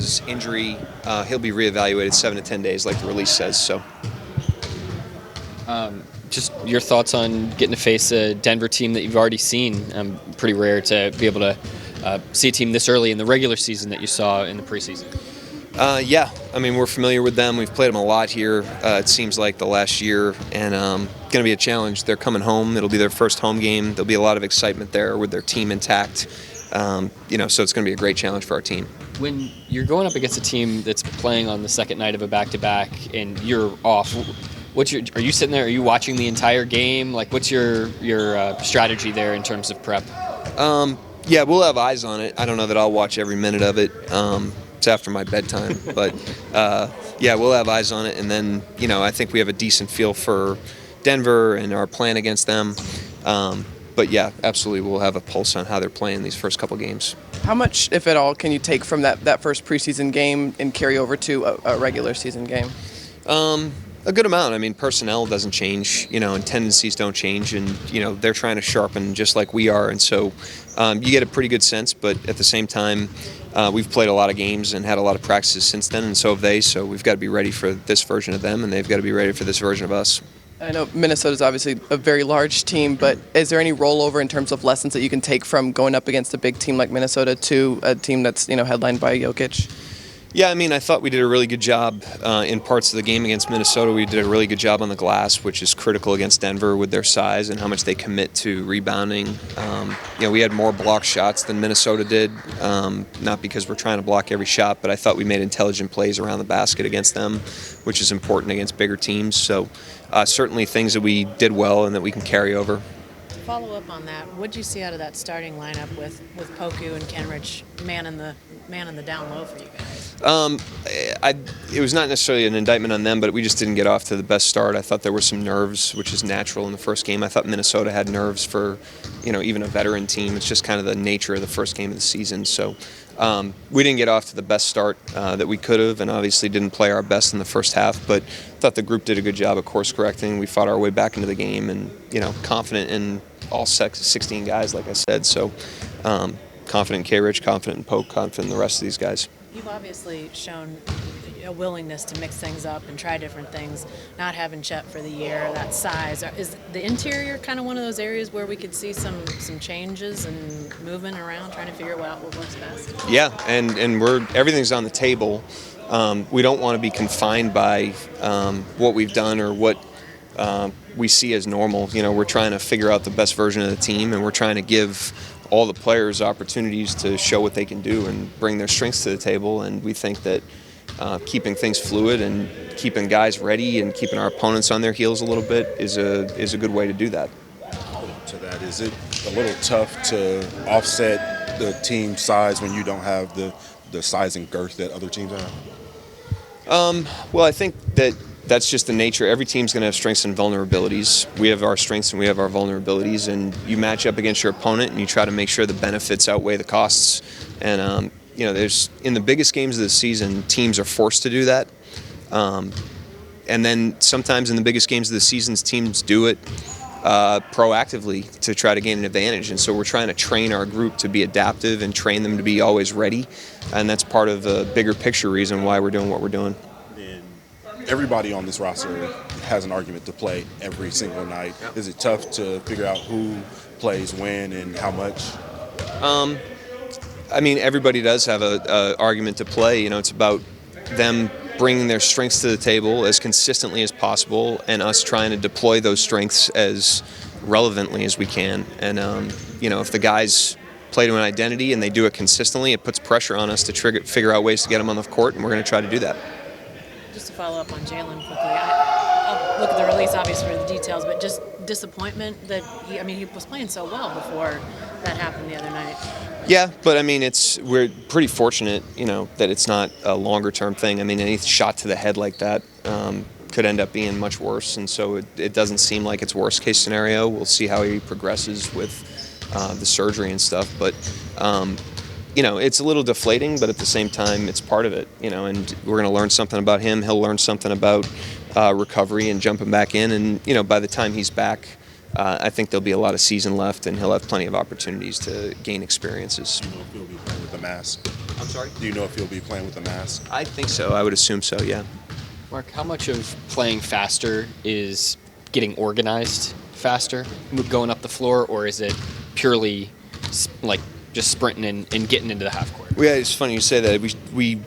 his injury. He'll be reevaluated 7 to 10 days, like the release says. So, just your thoughts on getting to face a Denver team that you've already seen. Pretty rare to be able to see a team this early in the regular season that you saw in the preseason. Yeah, I mean, we're familiar with them. We've played them a lot here, it seems like, the last year, and going to be a challenge. They're coming home. It'll be their first home game. There'll be a lot of excitement there with their team intact. So it's going to be a great challenge for our team. When you're going up against a team that's playing on the second night of a back-to-back and you're off, are you sitting there? Are you watching the entire game? Like, what's your strategy there in terms of prep? Yeah, we'll have eyes on it. I don't know that I'll watch every minute of it. It's after my bedtime, but yeah, we'll have eyes on it. And then, I think we have a decent feel for Denver and our plan against them. But yeah, absolutely, we'll have a pulse on how they're playing these first couple games. How much, if at all, can you take from that first preseason game and carry over to a regular season game? A good amount. I mean, personnel doesn't change, and tendencies don't change, and they're trying to sharpen just like we are, and so you get a pretty good sense. But at the same time, we've played a lot of games and had a lot of practices since then, and so have they. So we've got to be ready for this version of them, and they've got to be ready for this version of us. I know Minnesota's obviously a very large team, but is there any rollover in terms of lessons that you can take from going up against a big team like Minnesota to a team that's headlined by Jokic? Yeah, I mean, I thought we did a really good job in parts of the game against Minnesota. We did a really good job on the glass, which is critical against Denver with their size and how much they commit to rebounding. We had more block shots than Minnesota did, not because we're trying to block every shot, but I thought we made intelligent plays around the basket against them, which is important against bigger teams. So certainly things that we did well and that we can carry over. Follow up on that. What did you see out of that starting lineup with Poku and Kenrich man in the down low for you guys? It was not necessarily an indictment on them, but we just didn't get off to the best start. I thought there were some nerves, which is natural in the first game. I thought Minnesota had nerves for, even a veteran team. It's just kind of the nature of the first game of the season. So we didn't get off to the best start that we could have, and obviously didn't play our best in the first half. But I thought the group did a good job of course correcting. We fought our way back into the game, and confident in all 16 guys, like I said. So confident in K-Rich, confident in Poke, confident in the rest of these guys. You've obviously shown a willingness to mix things up and try different things, not having Chet for the year, that size. Is the interior kind of one of those areas where we could see some changes and movement around, trying to figure out what works best? Yeah, and everything's on the table. We don't want to be confined by what we've done or what we see as normal. We're trying to figure out the best version of the team, and we're trying to give all the players opportunities to show what they can do and bring their strengths to the table. And we think that keeping things fluid and keeping guys ready and keeping our opponents on their heels a little bit is a good way to do that. To that, is it a little tough to offset the team size when you don't have the size and girth that other teams have? Well, I think that's just the nature. Every team's going to have strengths and vulnerabilities. We have our strengths and we have our vulnerabilities, and you match up against your opponent and you try to make sure the benefits outweigh the costs. And there's in the biggest games of the season, teams are forced to do that. And then sometimes in the biggest games of the seasons, teams do it proactively to try to gain an advantage. And so we're trying to train our group to be adaptive and train them to be always ready. And that's part of the bigger picture reason why we're doing what we're doing. Everybody on this roster has an argument to play every single night. Is it tough to figure out who plays when and how much? I mean, everybody does have a argument to play. It's about them bringing their strengths to the table as consistently as possible, and us trying to deploy those strengths as relevantly as we can. And if the guys play to an identity and they do it consistently, it puts pressure on us to figure out ways to get them on the court, and we're going to try to do that. Just to follow up on Jalen quickly, I'll look at the release, obviously, for the details, but just disappointment that he was playing so well before that happened the other night. Yeah, but I mean, we're pretty fortunate, that it's not a longer-term thing. I mean, any shot to the head like that could end up being much worse, and so it doesn't seem like it's worst-case scenario. We'll see how he progresses with the surgery and stuff, but it's a little deflating, but at the same time, it's part of it, and we're going to learn something about him. He'll learn something about recovery and jumping back in, and, by the time he's back, I think there'll be a lot of season left, and he'll have plenty of opportunities to gain experiences. Do you know if he'll be playing with the mask? I'm sorry? Do you know if he'll be playing with the mask? I think so. I would assume so, yeah. Mark, how much of playing faster is getting organized faster, going up the floor, or is it purely like just sprinting and getting into the half court? Yeah, it's funny you say that. We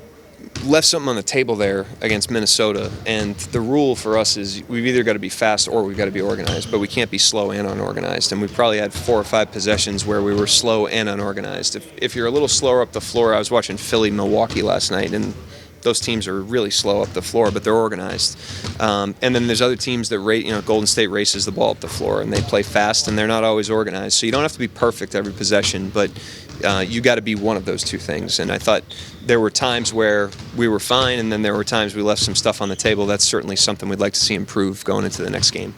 left something on the table there against Minnesota, and the rule for us is we've either got to be fast or we've got to be organized, but we can't be slow and unorganized. And we probably had 4 or 5 possessions where we were slow and unorganized. If you're a little slower up the floor, I was watching Philly-Milwaukee last night, and those teams are really slow up the floor, but they're organized. And then there's other teams that Golden State races the ball up the floor, and they play fast, and they're not always organized. So you don't have to be perfect every possession, but you got to be one of those two things. And I thought there were times where we were fine, and then there were times we left some stuff on the table. That's certainly something we'd like to see improve going into the next game.